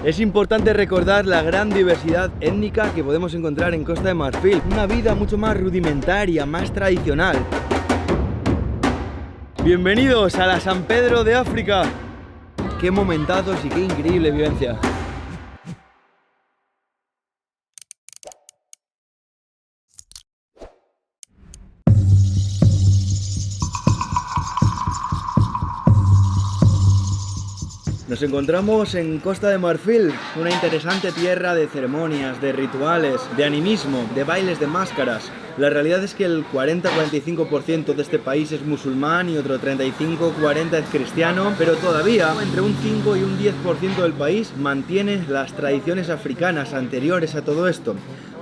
Es importante recordar la gran diversidad étnica que podemos encontrar en Costa de Marfil. Una vida mucho más rudimentaria, más tradicional. Bienvenidos a la San Pedro de África. Qué momentazos y qué increíble vivencia. Nos encontramos en Costa de Marfil, una interesante tierra de ceremonias, de rituales, de animismo, de bailes de máscaras. La realidad es que el 40-45% de este país es musulmán y otro 35-40% es cristiano, pero todavía entre un 5 y un 10% del país mantiene las tradiciones africanas anteriores a todo esto.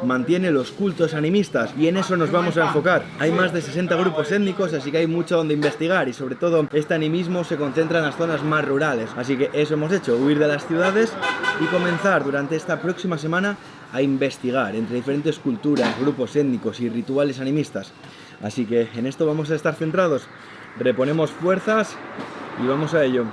Mantiene los cultos animistas y en eso nos vamos a enfocar. Hay más de 60 grupos étnicos, así que hay mucho donde investigar y sobre todo este animismo se concentra en las zonas más rurales. Así que eso hemos hecho, huir de las ciudades y comenzar durante esta próxima semana a investigar entre diferentes culturas, grupos étnicos y rituales animistas. Así que en esto vamos a estar centrados. Reponemos fuerzas y vamos a ello.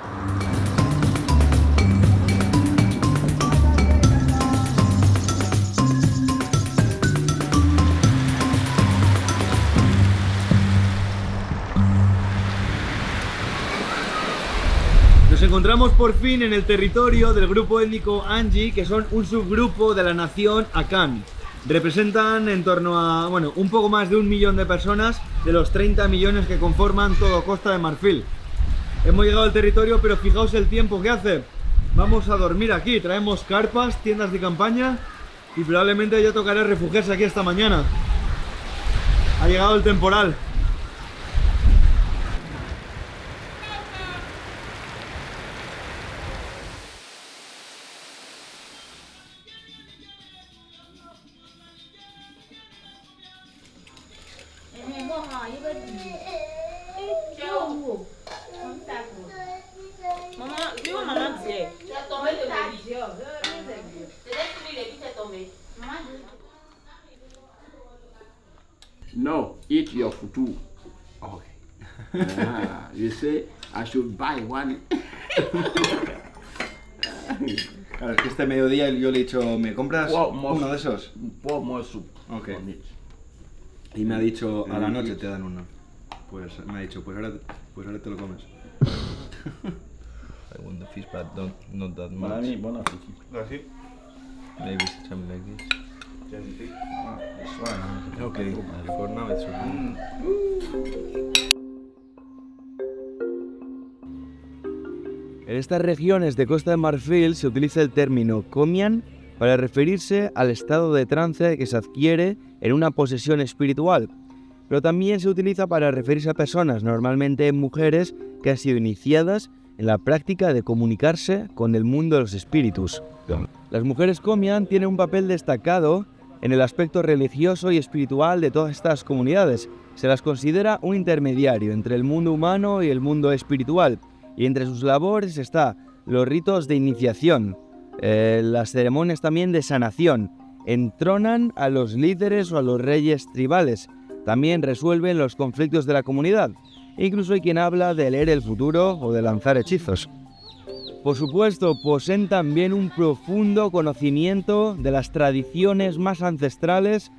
Nos encontramos por fin en el territorio del grupo étnico Anji, que son un subgrupo de la nación Akan. Representan en torno a, un poco más de 1 millón de personas de los 30 millones que conforman todo Costa de Marfil. Hemos llegado al territorio, pero fijaos el tiempo que hace. Vamos a dormir aquí, traemos carpas, tiendas de campaña y probablemente ya tocará refugiarse aquí esta mañana. Ha llegado el temporal. No, eat your futu. Okay. You say I should buy one. Claro, es que este mediodía yo le he dicho, ¿me compras uno de esos? Pour more soup. Ok. Y me ha dicho, a la noche te dan uno. Pues me ha dicho, pues ahora te lo comes. I want the fish, but not that much. Mami, bon appetit. ¿Así? Maybe something like this. This one. Okay. For now it's okay. En estas regiones de Costa de Marfil se utiliza el término komian para referirse al estado de trance que se adquiere en una posesión espiritual, pero también se utiliza para referirse a personas, normalmente mujeres, que han sido iniciadas en la práctica de comunicarse con el mundo de los espíritus. Las mujeres komian tienen un papel destacado en el aspecto religioso y espiritual de todas estas comunidades. Se las considera un intermediario entre el mundo humano y el mundo espiritual, y entre sus labores está los ritos de iniciación, las ceremonias también de sanación, entronan a los líderes o a los reyes tribales, también resuelven los conflictos de la comunidad, e incluso hay quien habla de leer el futuro o de lanzar hechizos. Por supuesto, poseen también un profundo conocimiento de las tradiciones más ancestrales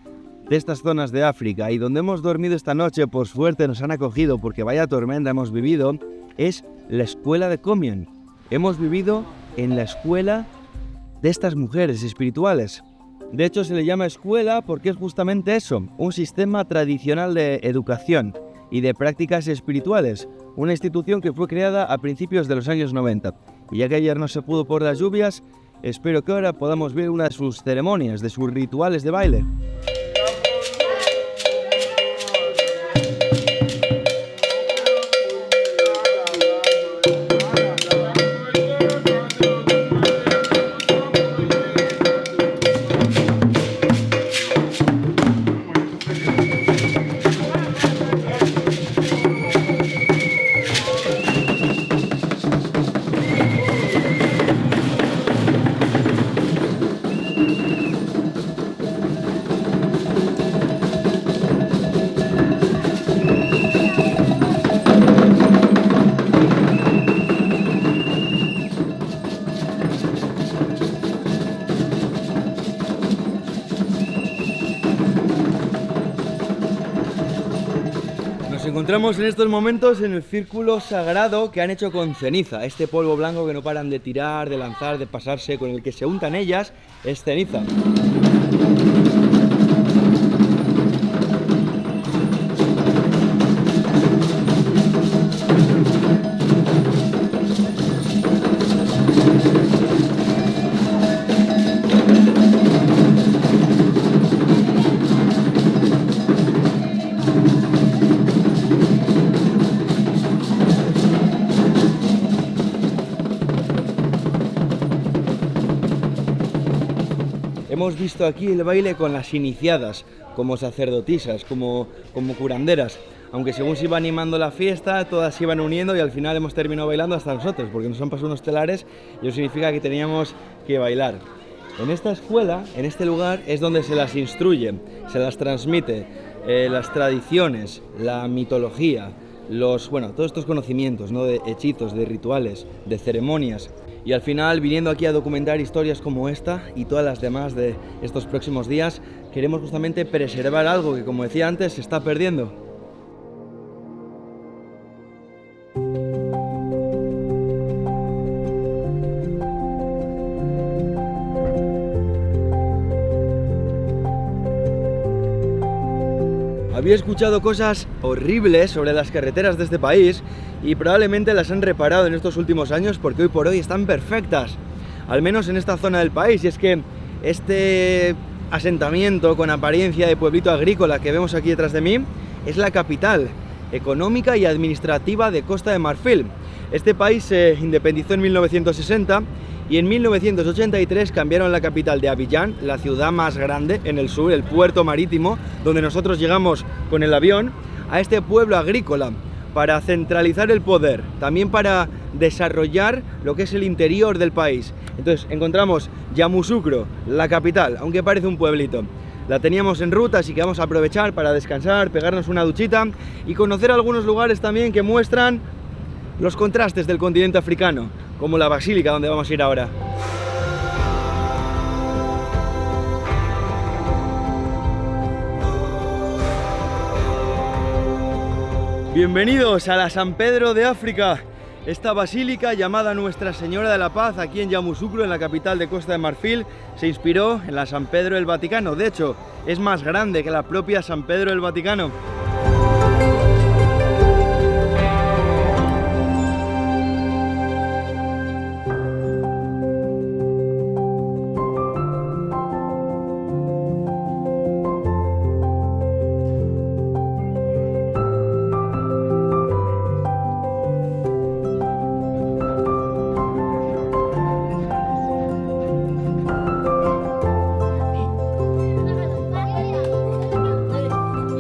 de estas zonas de África, y donde hemos dormido esta noche, por suerte nos han acogido porque vaya tormenta hemos vivido, es la escuela de Komian. Hemos vivido en la escuela de estas mujeres espirituales. De hecho, se le llama escuela porque es justamente eso, un sistema tradicional de educación y de prácticas espirituales, una institución que fue creada a principios de los años 90. Y ya que ayer no se pudo por las lluvias, espero que ahora podamos ver una de sus ceremonias, de sus rituales de baile. encontramos en estos momentos en el círculo sagrado que han hecho con ceniza. Este polvo blanco que no paran de tirar, de lanzar, de pasarse, con el que se untan ellas, es ceniza. Hemos visto aquí el baile con las iniciadas, como sacerdotisas, como curanderas. Aunque según se iba animando la fiesta, todas se iban uniendo y al final hemos terminado bailando hasta nosotros, porque nos han pasado unos telares y eso significa que teníamos que bailar. En esta escuela, en este lugar, es donde se las instruye, se las transmite, las tradiciones, la mitología, todos estos conocimientos, ¿no? De hechizos, de rituales, de ceremonias. Y al final, viniendo aquí a documentar historias como esta y todas las demás de estos próximos días, queremos justamente preservar algo que, como decía antes, se está perdiendo. Había escuchado cosas horribles sobre las carreteras de este país y probablemente las han reparado en estos últimos años porque hoy por hoy están perfectas, al menos en esta zona del país. Y es que este asentamiento con apariencia de pueblito agrícola que vemos aquí detrás de mí es la capital económica y administrativa de Costa de Marfil. Este país se independizó en 1960 y en 1983 cambiaron la capital de Abiyán, la ciudad más grande en el sur, el puerto marítimo, donde nosotros llegamos con el avión, a este pueblo agrícola, para centralizar el poder, también para desarrollar lo que es el interior del país. Entonces encontramos Yamoussoukro, la capital, aunque parece un pueblito. La teníamos en ruta, así que vamos a aprovechar para descansar, pegarnos una duchita y conocer algunos lugares también que muestran los contrastes del continente africano, como la basílica donde vamos a ir ahora. Bienvenidos a la San Pedro de África, esta basílica llamada Nuestra Señora de la Paz aquí en Yamoussoukro, en la capital de Costa de Marfil, se inspiró en la San Pedro del Vaticano. De hecho, es más grande que la propia San Pedro del Vaticano.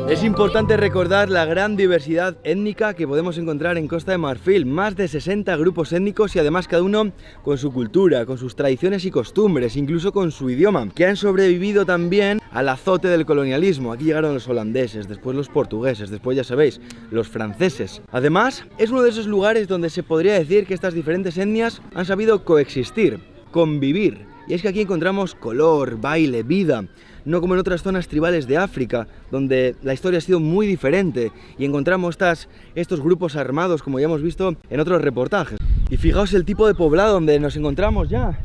Es importante recordar la gran diversidad étnica que podemos encontrar en Costa de Marfil, más de 60 grupos étnicos y además cada uno con su cultura, con sus tradiciones y costumbres, incluso con su idioma, que han sobrevivido también al azote del colonialismo. Aquí llegaron los holandeses, después los portugueses, después ya sabéis, los franceses. Además, es uno de esos lugares donde se podría decir que estas diferentes etnias han sabido coexistir, convivir. Y es que aquí encontramos color, baile, vida, no como en otras zonas tribales de África, donde la historia ha sido muy diferente y encontramos estos grupos armados, como ya hemos visto en otros reportajes. Y fijaos el tipo de poblado donde nos encontramos ya.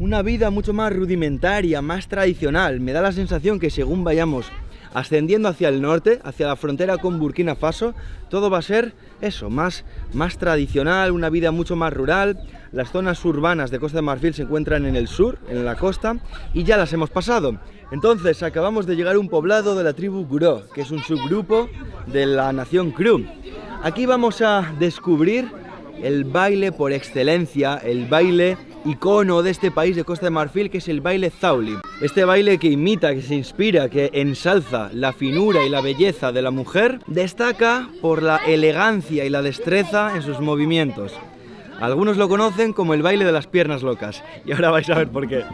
Una vida mucho más rudimentaria, más tradicional. Me da la sensación que según vayamos ascendiendo hacia el norte, hacia la frontera con Burkina Faso, todo va a ser eso, más tradicional, una vida mucho más rural. Las zonas urbanas de Costa de Marfil se encuentran en el sur, en la costa, y ya las hemos pasado. Entonces acabamos de llegar a un poblado de la tribu Guro, que es un subgrupo de la nación Kru. Aquí vamos a descubrir el baile por excelencia, el baile icono de este país de Costa de Marfil, que es el baile Zauli. Este baile que imita, que se inspira, que ensalza la finura y la belleza de la mujer, destaca por la elegancia y la destreza en sus movimientos. Algunos lo conocen como el baile de las piernas locas, y ahora vais a ver por qué.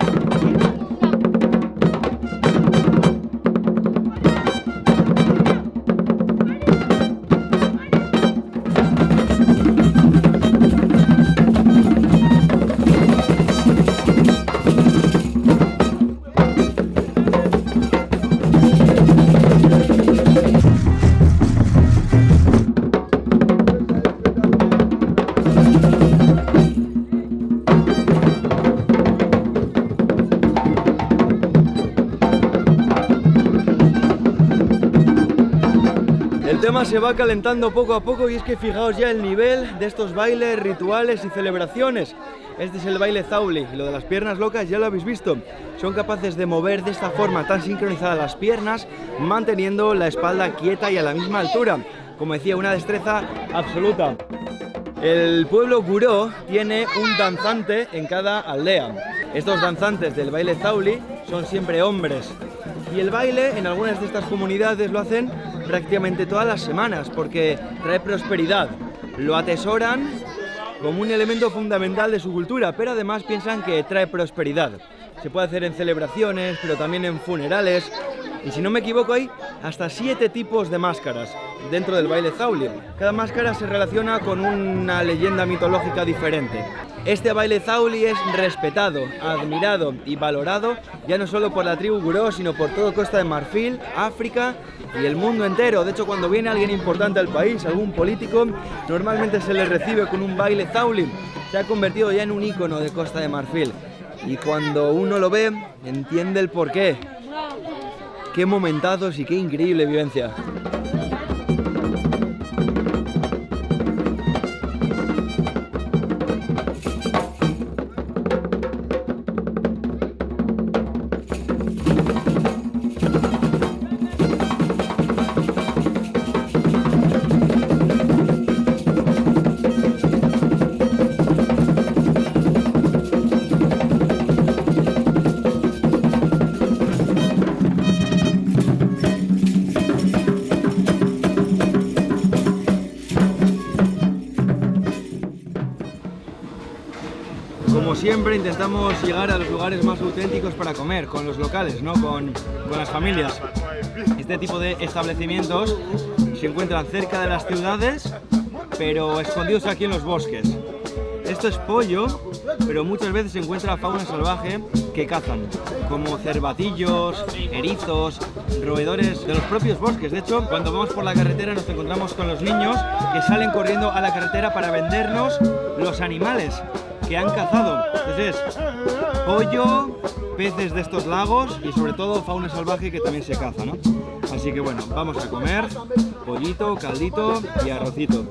llama se va calentando poco a poco y es que fijaos ya el nivel de estos bailes, rituales y celebraciones. Este es el baile Zauli y lo de las piernas locas ya lo habéis visto. Son capaces de mover de esta forma tan sincronizadas las piernas, manteniendo la espalda quieta y a la misma altura. Como decía, una destreza absoluta. El pueblo Guró tiene un danzante en cada aldea. Estos danzantes del baile Zauli son siempre hombres. Y el baile en algunas de estas comunidades lo hacen prácticamente todas las semanas porque trae prosperidad. Lo atesoran como un elemento fundamental de su cultura, pero además piensan que trae prosperidad. Se puede hacer en celebraciones, pero también en funerales. Y si no me equivoco hay hasta 7 tipos de máscaras dentro del baile Zauli. Cada máscara se relaciona con una leyenda mitológica diferente. Este baile Zauli es respetado, admirado y valorado ya no solo por la tribu Guró, sino por todo Costa de Marfil, África y el mundo entero. De hecho, cuando viene alguien importante al país, algún político, normalmente se le recibe con un baile Zauli. Se ha convertido ya en un ícono de Costa de Marfil. Y cuando uno lo ve, entiende el porqué. Qué momentazos y qué increíble vivencia. Como siempre intentamos llegar a los lugares más auténticos para comer, con los locales, ¿no? con las familias. Este tipo de establecimientos se encuentran cerca de las ciudades, pero escondidos aquí en los bosques. Esto es pollo, pero muchas veces se encuentra fauna salvaje que cazan, como cervatillos, erizos, roedores de los propios bosques. De hecho, cuando vamos por la carretera nos encontramos con los niños que salen corriendo a la carretera para vendernos los animales que han cazado. Entonces, pollo, peces de estos lagos y sobre todo fauna salvaje que también se caza, ¿no? Así que bueno, vamos a comer pollito, caldito y arrocito.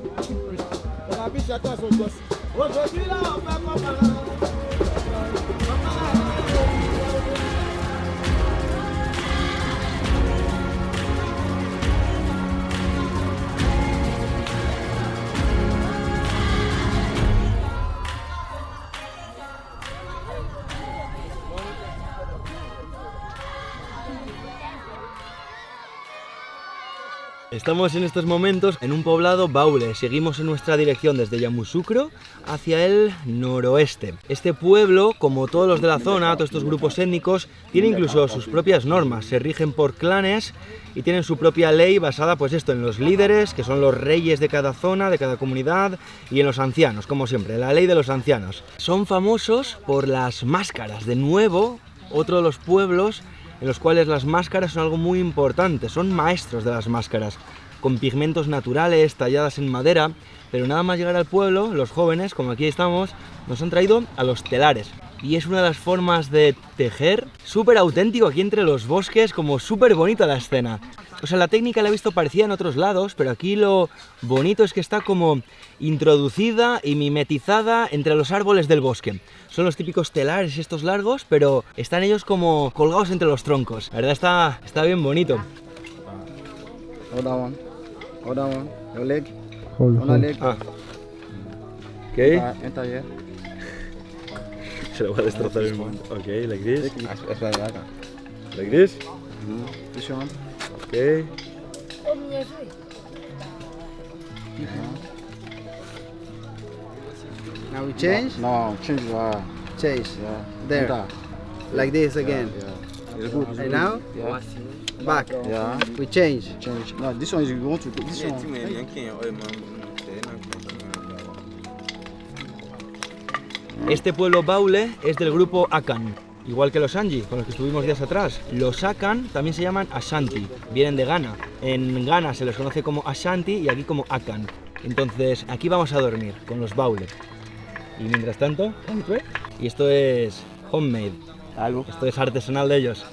Estamos en estos momentos en un poblado Baule. Seguimos en nuestra dirección desde Yamoussoukro hacia el noroeste. Este pueblo, como todos los de la zona, todos estos grupos étnicos, tiene incluso sus propias normas. Se rigen por clanes y tienen su propia ley basada, pues esto, en los líderes, que son los reyes de cada zona, de cada comunidad, y en los ancianos, como siempre, la ley de los ancianos. Son famosos por las máscaras. De nuevo, otro de los pueblos en los cuales las máscaras son algo muy importante, son maestros de las máscaras, con pigmentos naturales, talladas en madera, pero nada más llegar al pueblo, los jóvenes, como aquí estamos, nos han traído a los telares. Y es una de las formas de tejer súper auténtico aquí entre los bosques, como súper bonita la escena. O sea, la técnica la he visto parecida en otros lados, pero aquí lo bonito es que está como introducida y mimetizada entre los árboles del bosque. Son los típicos telares estos largos, pero están ellos como colgados entre los troncos. La verdad está bien bonito. Hold that one. Hold that one. Your leg. Hold, On a hold. leg. Ah. ¿Qué? Enter here. Se lo va a destrozar el mundo. Ok, like this. Like This this. This one. Ok. Now we change. No, change. Change. Yeah. There. Enter. Like this again. Yeah. It's good. And now Yeah. back. Yeah. We change. Change. No, this one is you want to do this one. Este pueblo Baule es del grupo Akan, igual que los Anji, con los que estuvimos días atrás. Los Akan también se llaman Ashanti, vienen de Ghana. En Ghana se les conoce como Ashanti y aquí como Akan. Entonces aquí vamos a dormir con los Baule. Y mientras tanto, y esto es homemade, Algo. esto es artesanal de ellos.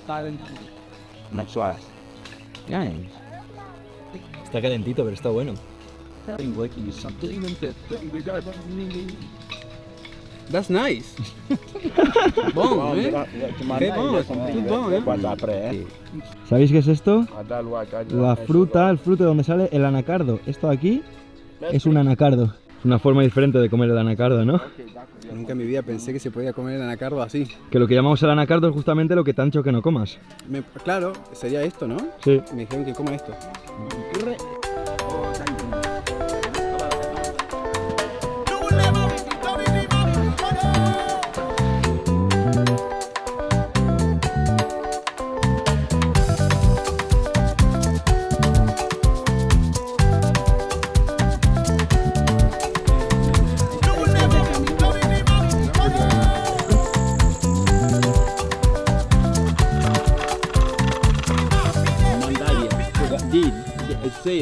Está calentito, pero está bueno. That's nice. Bom, né? É bom, tudo bom, né? ¿Sabéis qué es esto? La fruta, el fruto de donde sale el anacardo. Esto de aquí es un anacardo. Es una forma diferente de comer el anacardo, ¿no? Nunca en mi vida pensé que se podía comer el anacardo así. Que lo que llamamos el anacardo es justamente lo que te han dicho que no comas. Claro, sería esto, ¿no? Sí. Me dijeron que coma esto.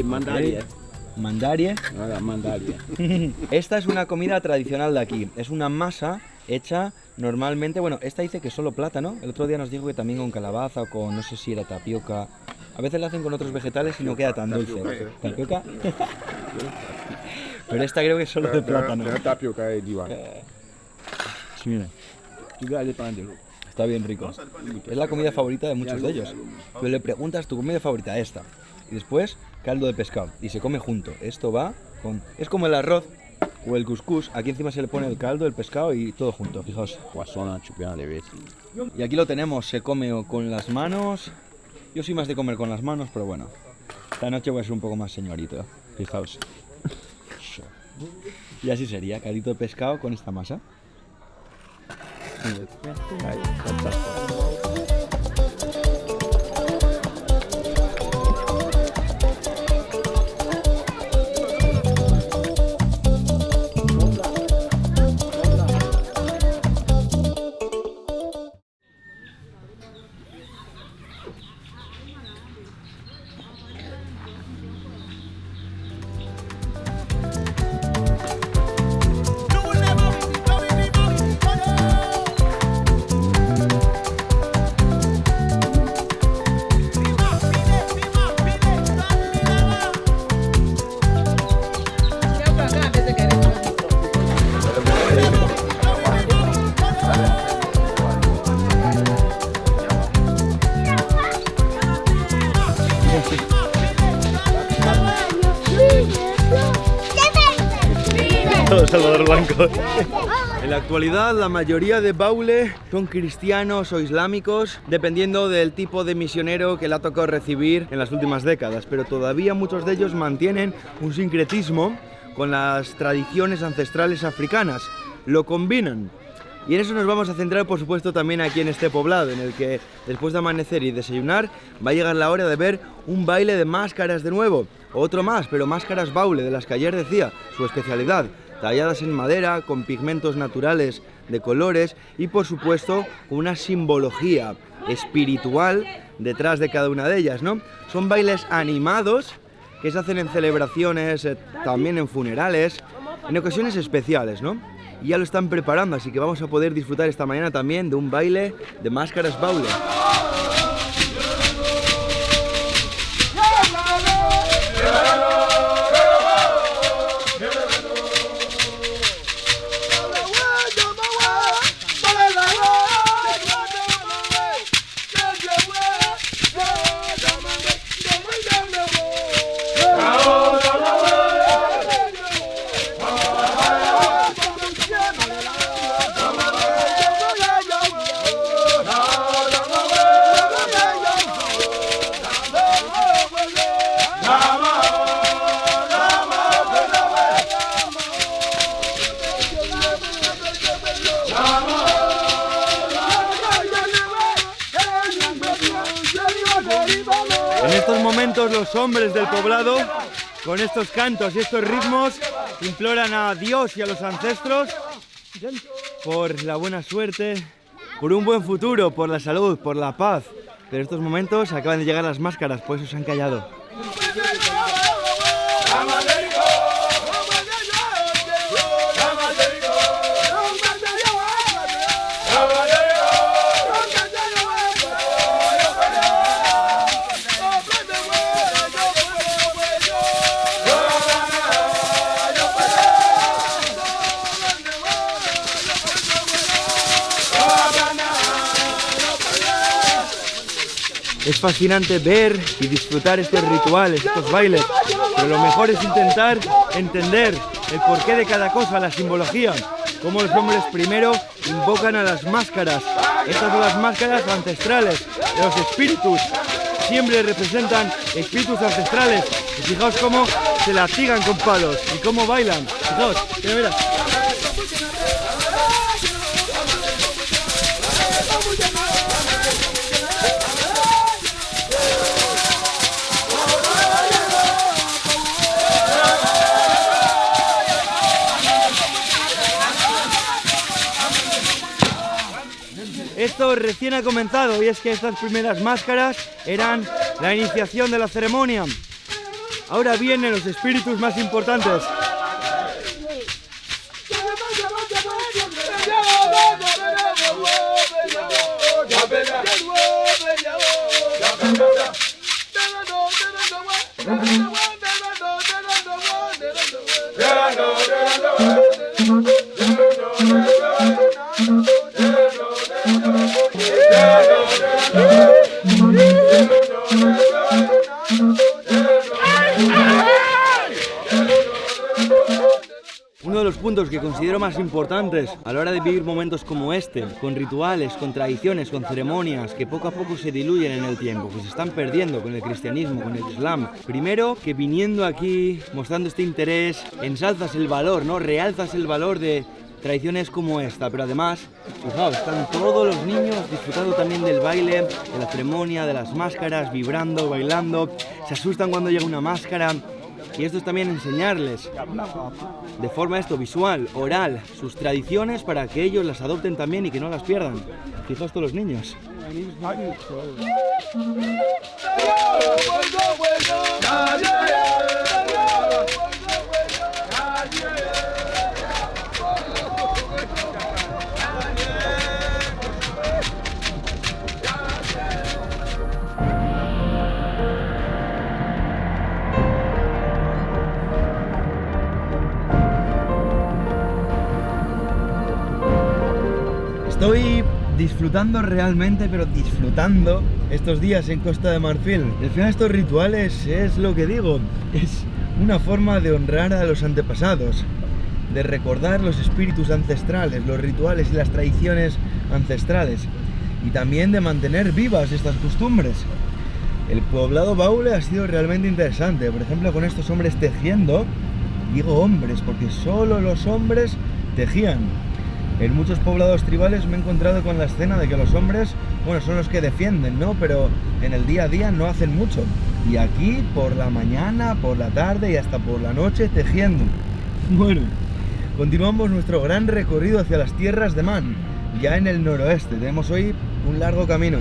Mandaria. Mandaria. Mandaria. Esta es una comida tradicional de aquí. Es una masa hecha normalmente, bueno, esta dice que es solo plátano. El otro día nos dijo que también con calabaza o con, no sé si era tapioca. A veces la hacen con otros vegetales y no queda tan dulce. ¿Tapioca? Pero esta creo que es solo de plátano. Sí, mira. Está bien rico. Es la comida favorita de muchos de ellos. Pero le preguntas tu comida favorita, esta. Y después, caldo de pescado. Y se come junto. Esto va con... Es como el arroz o el cuscús. Aquí encima se le pone el caldo, el pescado y todo junto, fijaos. Y aquí lo tenemos, se come con las manos. Yo soy más de comer con las manos, pero bueno. Esta noche voy a ser un poco más señorito, fijaos. Y así sería, caldito de pescado con esta masa. Salvador Blanco. En la actualidad la mayoría de baule son cristianos o islámicos, dependiendo del tipo de misionero que le ha tocado recibir en las últimas décadas, pero todavía muchos de ellos mantienen un sincretismo con las tradiciones ancestrales africanas, lo combinan. Y en eso nos vamos a centrar, por supuesto, también aquí en este poblado, en el que después de amanecer y desayunar va a llegar la hora de ver un baile de máscaras de nuevo, otro más, pero máscaras baule, de las que ayer decía su especialidad, talladas en madera, con pigmentos naturales de colores y, por supuesto, con una simbología espiritual detrás de cada una de ellas, ¿no? Son bailes animados que se hacen en celebraciones, también en funerales, en ocasiones especiales, ¿no? Y ya lo están preparando, así que vamos a poder disfrutar esta mañana también de un baile de máscaras baule. En estos momentos los hombres del poblado, con estos cantos y estos ritmos, imploran a Dios y a los ancestros por la buena suerte, por un buen futuro, por la salud, por la paz. Pero en estos momentos acaban de llegar las máscaras, por eso se han callado. Es fascinante ver y disfrutar estos rituales, estos bailes, pero lo mejor es intentar entender el porqué de cada cosa, la simbología, cómo los hombres primero invocan a las máscaras. Estas son las máscaras ancestrales de los espíritus. Siempre representan espíritus ancestrales. Y fijaos cómo se latigan con palos y cómo bailan. Fijaos, mira. Esto recién ha comenzado y es que estas primeras máscaras eran la iniciación de la ceremonia. Ahora vienen los espíritus más importantes. Uno de los puntos que considero más importantes a la hora de vivir momentos como este, con rituales, con tradiciones, con ceremonias que poco a poco se diluyen en el tiempo, que se están perdiendo con el cristianismo, con el islam. Primero, que viniendo aquí, mostrando este interés, ensalzas el valor, ¿no? Realzas el valor de tradiciones como esta, pero además, fijaos, están todos los niños disfrutando también del baile, de la ceremonia, de las máscaras, vibrando, bailando, se asustan cuando llega una máscara. Y esto es también enseñarles de forma visual, oral, sus tradiciones para que ellos las adopten también y que no las pierdan. Fijaos todos los niños. Estoy disfrutando realmente, pero disfrutando estos días en Costa de Marfil. Al final estos rituales es lo que digo, es una forma de honrar a los antepasados, de recordar los espíritus ancestrales, los rituales y las tradiciones ancestrales, y también de mantener vivas estas costumbres. El poblado baule ha sido realmente interesante, por ejemplo con estos hombres tejiendo, digo hombres porque solo los hombres tejían. En muchos poblados tribales me he encontrado con la escena de que los hombres, bueno, son los que defienden, ¿no? Pero en el día a día no hacen mucho. Y aquí, por la mañana, por la tarde y hasta por la noche, tejiendo. Bueno, continuamos nuestro gran recorrido hacia las tierras de Man, ya en el noroeste. Tenemos hoy un largo camino.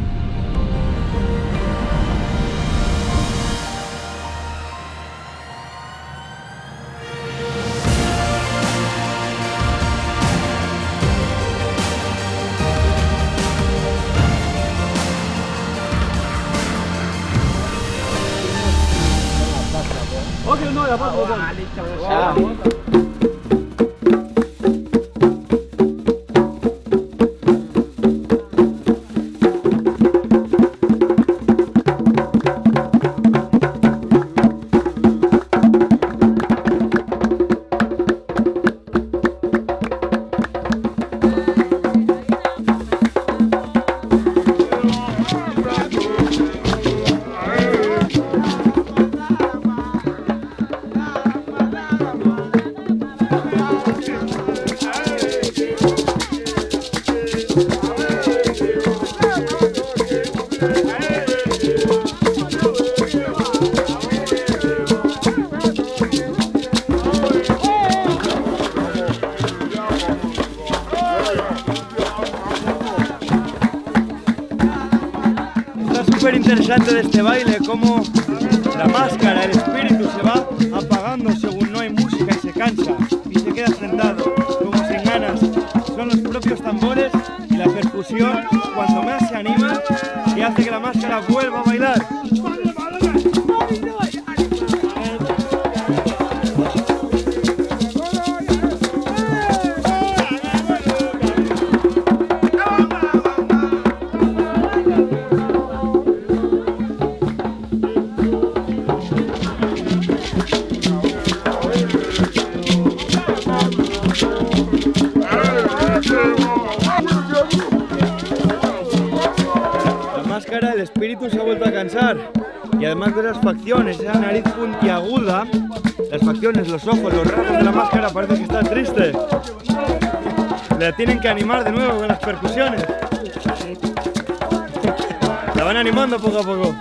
Súper interesante de este baile, cómo la máscara, el espíritu se va apagando según no hay música y se cansa y se queda sentado, como sin ganas. Son los propios tambores y la percusión cuando más se anima que hace que la máscara vuelva a bailar. el espíritu se ha vuelto a cansar. Y además de las facciones, esa nariz puntiaguda, las facciones, los ojos, los rasgos de la máscara, parece que está triste. Le tienen que animar de nuevo con las percusiones. La van animando poco a poco.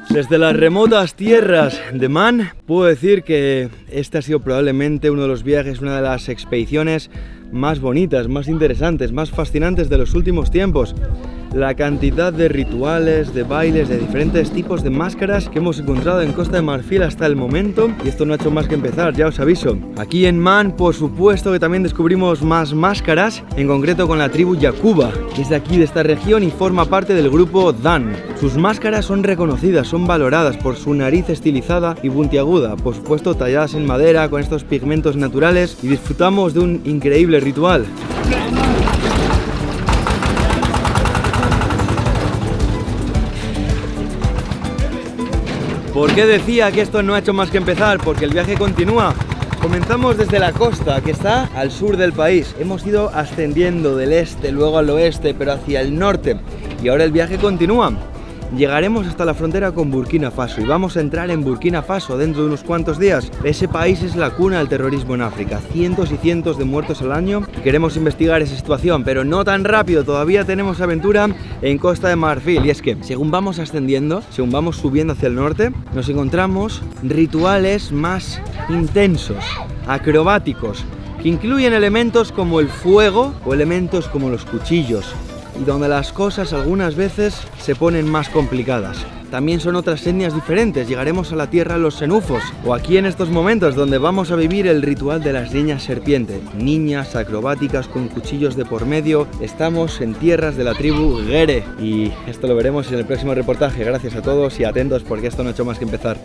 Desde las remotas tierras de Man, puedo decir que este ha sido probablemente uno de los viajes, una de las expediciones más bonitas, más interesantes, más fascinantes de los últimos tiempos. La cantidad de rituales, de bailes, de diferentes tipos de máscaras que hemos encontrado en Costa de Marfil hasta el momento, y esto no ha hecho más que empezar, ya os aviso. Aquí en Man, por supuesto que también descubrimos más máscaras, en concreto con la tribu Yakuba, que es de aquí, de esta región, y forma parte del grupo Dan. Sus máscaras son reconocidas, son valoradas por su nariz estilizada y puntiaguda, por supuesto talladas en madera con estos pigmentos naturales, y disfrutamos de un increíble ritual. ¿Por qué decía que esto no ha hecho más que empezar? Porque el viaje continúa. Comenzamos desde la costa, que está al sur del país. Hemos ido ascendiendo del este, luego al oeste, pero hacia el norte. Y ahora el viaje continúa. Llegaremos hasta la frontera con Burkina Faso y vamos a entrar en Burkina Faso dentro de unos cuantos días. Ese país es la cuna del terrorismo en África, cientos y cientos de muertos al año. Queremos investigar esa situación, pero no tan rápido, todavía tenemos aventura en Costa de Marfil. Y es que, según vamos ascendiendo, según vamos subiendo hacia el norte, nos encontramos rituales más intensos, acrobáticos, que incluyen elementos como el fuego o elementos como los cuchillos, y donde las cosas algunas veces se ponen más complicadas. También son otras etnias diferentes, llegaremos a la tierra de los senufos, o aquí en estos momentos donde vamos a vivir el ritual de las niñas serpiente, niñas acrobáticas con cuchillos de por medio. Estamos en tierras de la tribu Gere, y esto lo veremos en el próximo reportaje. Gracias a todos y atentos porque esto no ha hecho más que empezar.